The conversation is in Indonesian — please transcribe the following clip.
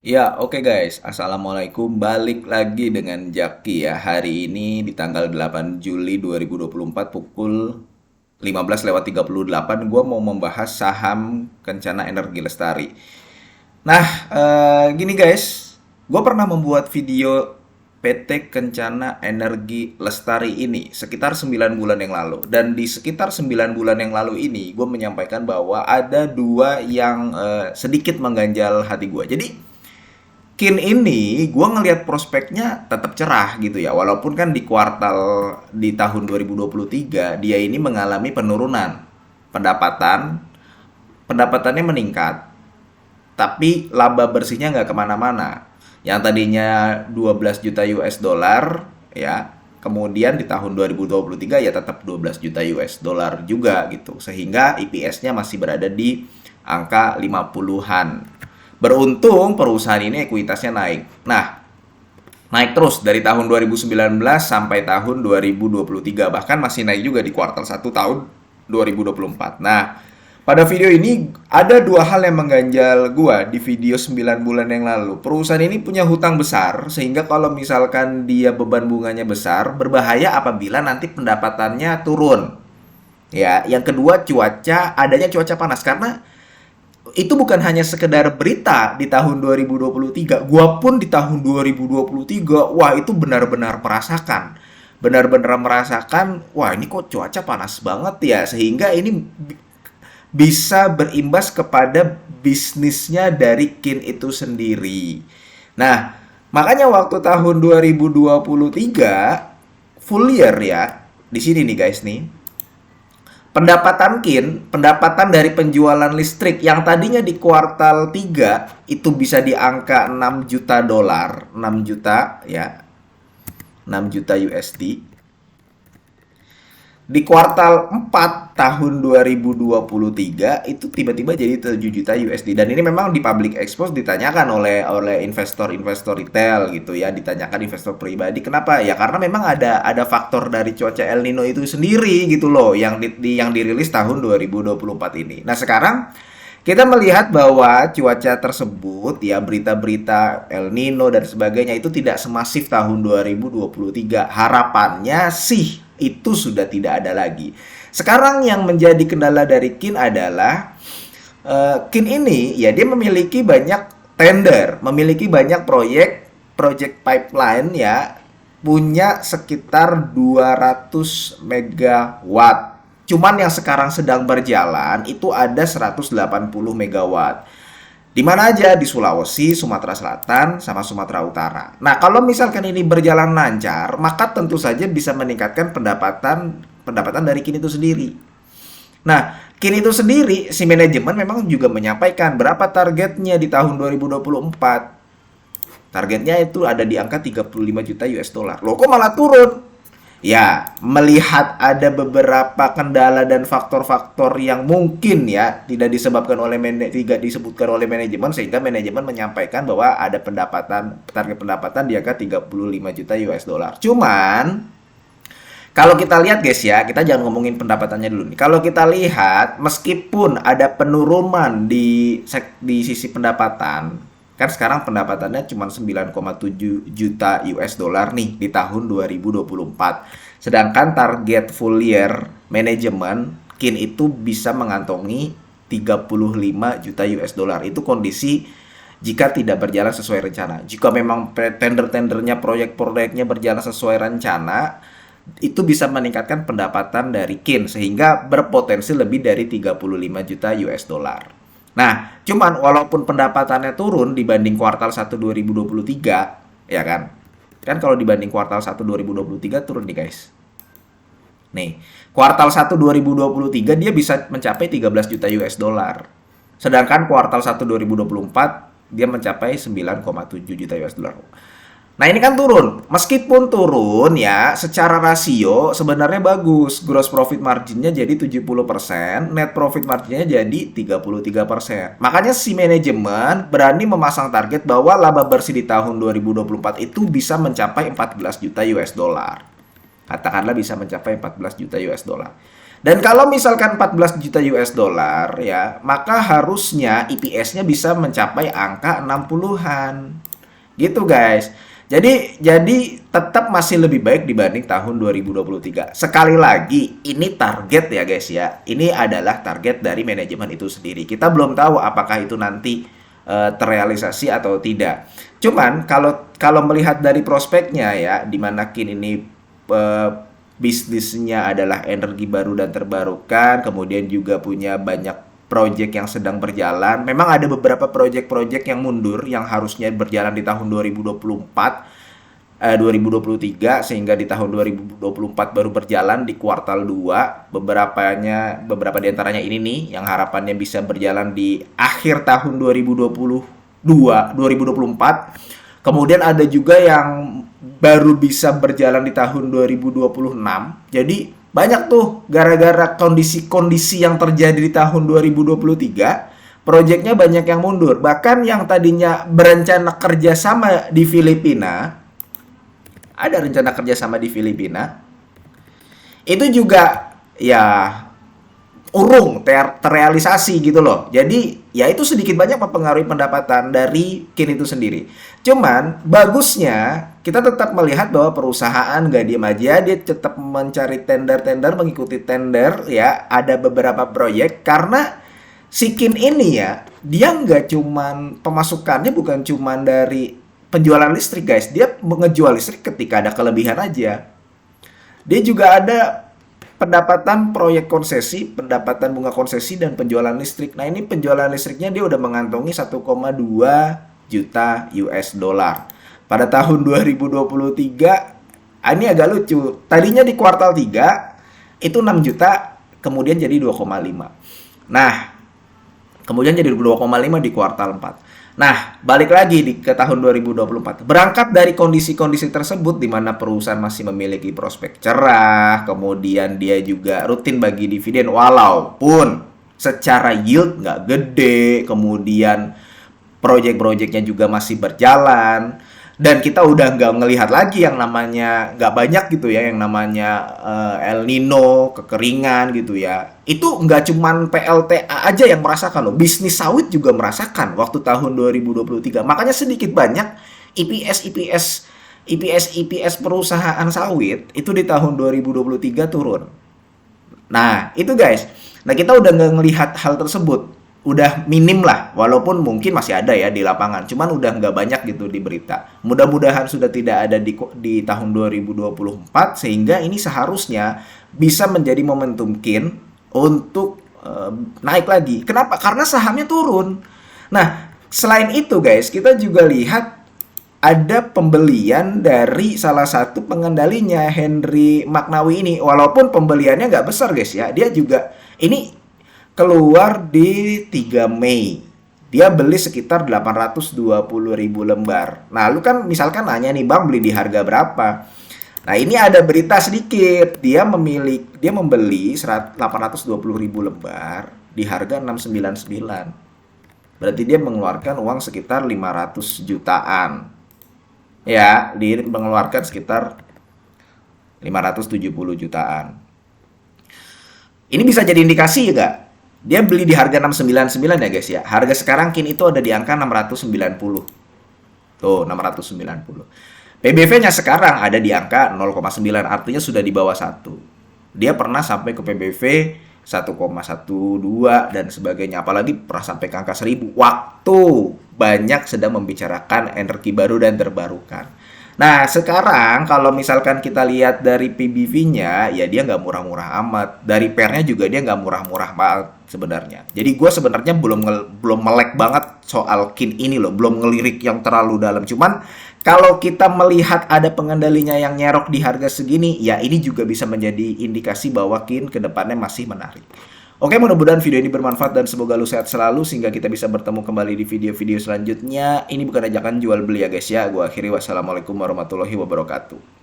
Ya, oke guys. Assalamualaikum. Balik lagi dengan Jaki ya. Hari ini di tanggal 8 Juli 2024 pukul 15:38 gue mau membahas saham Kencana Energi Lestari. Nah, gini guys. Gue pernah membuat video PT Kencana Energi Lestari ini sekitar 9 bulan yang lalu. Dan di sekitar 9 bulan yang lalu ini gue menyampaikan bahwa ada dua yang sedikit mengganjal hati gue. Jadi Kin ini gue ngelihat prospeknya tetap cerah gitu ya. Walaupun kan di kuartal di tahun 2023 dia ini mengalami penurunan pendapatan, pendapatannya meningkat, tapi laba bersihnya nggak kemana-mana. Yang tadinya 12 juta US dollar ya, kemudian di tahun 2023 ya tetap 12 juta US dollar juga gitu. Sehingga EPS-nya masih berada di angka 50-an. Beruntung perusahaan ini ekuitasnya naik. Nah, naik terus dari tahun 2019 sampai tahun 2023. Bahkan masih naik juga di kuartal 1 tahun 2024. Nah, pada video ini ada dua hal yang mengganjal gua di video 9 bulan yang lalu. Perusahaan ini punya hutang besar sehingga kalau misalkan dia beban bunganya besar, berbahaya apabila nanti pendapatannya turun. Ya, yang kedua adanya cuaca panas karena itu bukan hanya sekedar berita di tahun 2023. Gua pun di tahun 2023, wah itu benar-benar merasakan. Benar-benar merasakan, wah ini kok cuaca panas banget ya. Sehingga ini bisa berimbas kepada bisnisnya dari Kin itu sendiri. Nah, makanya waktu tahun 2023, full year ya, di sini nih guys nih, pendapatan dari penjualan listrik yang tadinya di kuartal 3 itu bisa di angka 6 juta dolar, 6 juta ya, 6 juta USD. Di kuartal 4 tahun 2023 itu tiba-tiba jadi 7 juta USD, dan ini memang di public expose ditanyakan oleh investor-investor retail gitu ya, ditanyakan investor pribadi. Kenapa? Ya karena memang ada faktor dari cuaca El Nino itu sendiri gitu loh yang dirilis tahun 2024 ini. Nah, sekarang kita melihat bahwa cuaca tersebut ya, berita-berita El Nino dan sebagainya itu tidak semasif tahun 2023. Harapannya sih itu sudah tidak ada lagi. Sekarang yang menjadi kendala dari Kin adalah Kin ini ya dia memiliki banyak tender, memiliki banyak project pipeline ya, punya sekitar 200 megawatt. Cuman yang sekarang sedang berjalan itu ada 180 megawatt. Di mana aja? Di Sulawesi, Sumatera Selatan, sama Sumatera Utara. Nah, kalau misalkan ini berjalan lancar, maka tentu saja bisa meningkatkan pendapatan dari Kin itu sendiri. Nah, Kin itu sendiri, si manajemen memang juga menyampaikan berapa targetnya di tahun 2024. Targetnya itu ada di angka 35 juta US dollar. Loh, kok malah turun? Ya, melihat ada beberapa kendala dan faktor-faktor yang mungkin ya tidak disebutkan oleh manajemen, sehingga manajemen menyampaikan bahwa ada target pendapatan di angka 35 juta US dollar. Cuman kalau kita lihat guys ya, kita jangan ngomongin pendapatannya dulu nih. Kalau kita lihat, meskipun ada penurunan di sisi pendapatan, kan sekarang pendapatannya cuma 9,7 juta US dollar nih di tahun 2024. Sedangkan target full year manajemen Kin itu bisa mengantongi 35 juta US dollar. Itu kondisi jika tidak berjalan sesuai rencana. Jika memang tender-tendernya, proyek-proyeknya berjalan sesuai rencana, itu bisa meningkatkan pendapatan dari Kin sehingga berpotensi lebih dari 35 juta US dollar. Nah, cuman walaupun pendapatannya turun dibanding kuartal 1 2023, ya kan? Kan kalau dibanding kuartal 1 2023 turun nih, guys. Nih, kuartal 1 2023 dia bisa mencapai 13 juta US dollar. Sedangkan kuartal 1 2024 dia mencapai 9,7 juta US dollar. Nah, ini kan turun. Meskipun turun ya, secara rasio sebenarnya bagus. Gross profit marginnya jadi 70%, net profit marginnya jadi 33%. Makanya si manajemen berani memasang target bahwa laba bersih di tahun 2024 itu bisa mencapai 14 juta US dollar. Katakanlah bisa mencapai 14 juta US dollar. Dan kalau misalkan 14 juta US dollar ya, maka harusnya EPS-nya bisa mencapai angka 60-an. Gitu guys. Jadi tetap masih lebih baik dibanding tahun 2023. Sekali lagi, ini target ya guys ya. Ini adalah target dari manajemen itu sendiri. Kita belum tahu apakah itu nanti terrealisasi atau tidak. Cuman kalau kalau melihat dari prospeknya ya, di mana KIN ini eh, bisnisnya adalah energi baru dan terbarukan, kemudian juga punya banyak proyek yang sedang berjalan. Memang ada beberapa proyek-proyek yang mundur yang harusnya berjalan di tahun 2023 sehingga di tahun 2024 baru berjalan di kuartal 2. Beberapa di antaranya ini nih yang harapannya bisa berjalan di akhir tahun 2024. Kemudian ada juga yang baru bisa berjalan di tahun 2026. Jadi banyak tuh gara-gara kondisi-kondisi yang terjadi di tahun 2023, proyeknya banyak yang mundur. Bahkan yang tadinya berencana kerjasama di Filipina, ada rencana kerjasama di Filipina, itu juga ya urung terrealisasi gitu loh. Jadi ya itu sedikit banyak mempengaruhi pendapatan dari KIN itu sendiri. Cuman bagusnya kita tetap melihat bahwa perusahaan nggak diem aja, dia tetap mencari tender-tender, mengikuti tender ya. Ada beberapa proyek karena si KIN ini ya, dia nggak cuman pemasukannya bukan cuman dari penjualan listrik guys, dia mengejual listrik ketika ada kelebihan aja. Dia juga ada pendapatan proyek konsesi, pendapatan bunga konsesi, dan penjualan listrik. Nah, ini penjualan listriknya dia udah mengantongi 1,2 juta US dollar. Pada tahun 2023, ini agak lucu. Tadinya di kuartal 3, itu 6 juta, kemudian jadi 2,5. Nah, kemudian jadi 2,5 di kuartal 4. Nah, balik lagi ke tahun 2024. Berangkat dari kondisi-kondisi tersebut di mana perusahaan masih memiliki prospek cerah, kemudian dia juga rutin bagi dividen walaupun secara yield nggak gede, kemudian proyek-proyeknya juga masih berjalan, dan kita udah nggak ngelihat lagi yang namanya nggak banyak gitu ya, yang namanya El Nino, kekeringan gitu ya. Itu nggak cuman PLTA aja yang merasakan loh, bisnis sawit juga merasakan waktu tahun 2023. Makanya sedikit banyak EPS perusahaan sawit itu di tahun 2023 turun. Nah, itu guys. Nah, kita udah nggak ngelihat hal tersebut. Udah minim lah, walaupun mungkin masih ada ya di lapangan. Cuman udah nggak banyak gitu di berita. Mudah-mudahan sudah tidak ada di tahun 2024, sehingga ini seharusnya bisa menjadi momentum KIN untuk naik lagi. Kenapa? Karena sahamnya turun. Nah, selain itu guys, kita juga lihat ada pembelian dari salah satu pengendalinya, Henry Magnawi ini. Walaupun pembeliannya nggak besar guys ya, dia juga ini keluar di 3 Mei. Dia beli sekitar 820.000 lembar. Nah, lu kan misalkan nanya nih, Bang, beli di harga berapa? Nah, ini ada berita sedikit. Dia membeli 820.000 lembar di harga 699. Berarti dia mengeluarkan uang sekitar 500 jutaan. Ya, dia mengeluarkan sekitar 570 jutaan. Ini bisa jadi indikasi ya gak? Dia beli di harga 699 ya guys ya. Harga sekarang KIN itu ada di angka 690. Tuh, 690. PBV-nya sekarang ada di angka 0,9, artinya sudah di bawah 1. Dia pernah sampai ke PBV 1,12 dan sebagainya. Apalagi pernah sampai ke angka 1000. Waktu banyak sedang membicarakan energi baru dan terbarukan. Nah, sekarang kalau misalkan kita lihat dari PBV-nya, ya dia nggak murah-murah amat. Dari PER-nya juga dia nggak murah-murah banget sebenarnya. Jadi gue sebenarnya belum melek banget soal KIN ini loh, belum ngelirik yang terlalu dalam. Cuman kalau kita melihat ada pengendalinya yang nyerok di harga segini, ya ini juga bisa menjadi indikasi bahwa KIN kedepannya masih menarik. Oke, mudah-mudahan video ini bermanfaat dan semoga lu sehat selalu sehingga kita bisa bertemu kembali di video-video selanjutnya. Ini bukan ajakan jual beli ya guys ya. Gua akhiri, wassalamualaikum warahmatullahi wabarakatuh.